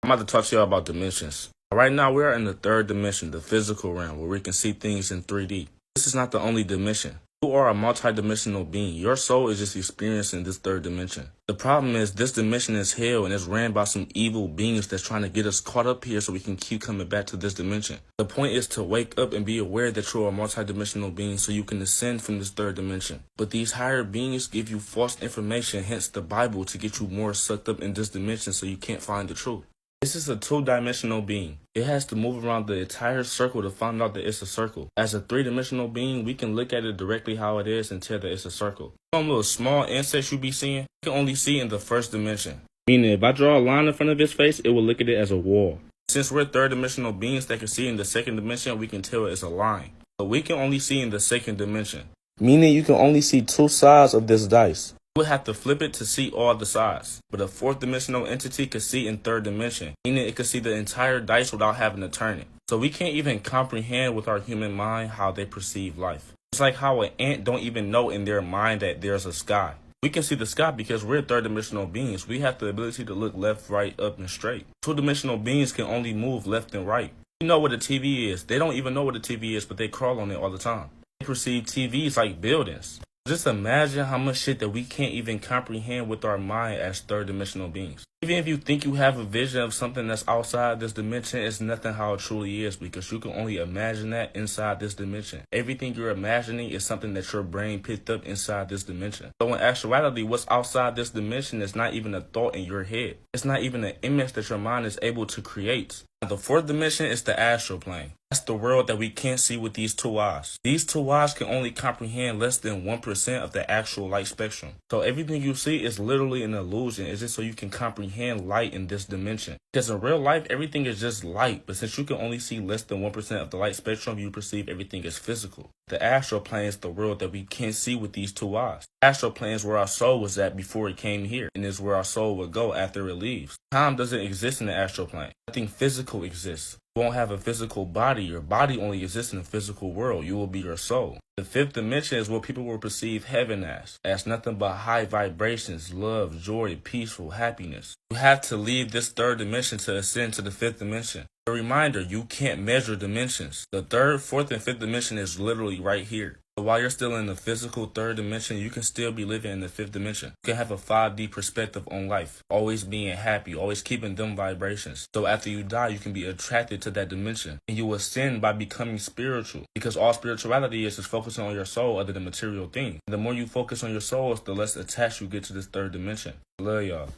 I'm about to talk to y'all about dimensions. Right now, we are in the third dimension, the physical realm, where we can see things in 3D. This is not the only dimension. You are a multi-dimensional being. Your soul is just experiencing this third dimension. The problem is this dimension is hell and it's ran by some evil beings that's trying to get us caught up here so we can keep coming back to this dimension. The point is to wake up and be aware that you're a multi-dimensional being so you can ascend from this third dimension. But these higher beings give you false information, hence the Bible, to get you more sucked up in this dimension so you can't find the truth. This is a two-dimensional being. It has to move around the entire circle to find out that it's a circle. As a three-dimensional being, we can look at it directly how it is and tell that it's a circle. Some little small insects you be seeing, you can only see in the first dimension. Meaning, if I draw a line in front of his face, it will look at it as a wall. Since we're third-dimensional beings that can see in the second dimension, we can tell it's a line. But we can only see in the second dimension. Meaning, you can only see two sides of this dice. You would have to flip it to see all the sides. But a fourth dimensional entity could see in third dimension, meaning it could see the entire dice without having to turn it. So we can't even comprehend with our human mind how they perceive life. It's like how an ant don't even know in their mind that there's a sky. We can see the sky because we're third dimensional beings. We have the ability to look left, right, up, and straight. Two dimensional beings can only move left and right. You know what a TV is. They don't even know what a TV is, but they crawl on it all the time. They perceive TVs like buildings. Just imagine how much shit that we can't even comprehend with our mind as third dimensional beings. Even if you think you have a vision of something that's outside this dimension, it's nothing how it truly is because you can only imagine that inside this dimension. Everything you're imagining is something that your brain picked up inside this dimension. So in actuality, what's outside this dimension is not even a thought in your head. It's not even an image that your mind is able to create. The fourth dimension is the astral plane. That's the world that we can't see with these two eyes. These two eyes can only comprehend less than 1% of the actual light spectrum. So everything you see is literally an illusion. It's just so you can comprehend light in this dimension. Because in real life, everything is just light. But since you can only see less than 1% of the light spectrum, you perceive everything as physical. The astral plane is the world that we can't see with these two eyes. The astral plane is where our soul was at before it came here, and is where our soul would go after it leaves. Time doesn't exist in the astral plane. Nothing physical exists. You won't have a physical body. Your body only exists in the physical world. You will be your soul. The fifth dimension is what people will perceive heaven as nothing but high vibrations, love, joy, peaceful, happiness. You have to leave this third dimension to ascend to the fifth dimension. A reminder, you can't measure dimensions. The third, fourth, and fifth dimension is literally right here. So while you're still in the physical third dimension, you can still be living in the fifth dimension. You can have a 5D perspective on life, always being happy, always keeping them vibrations. So after you die, you can be attracted to that dimension. And you ascend by becoming spiritual. Because all spirituality is focusing on your soul other than material things. The more you focus on your soul, the less attached you get to this third dimension. Love y'all.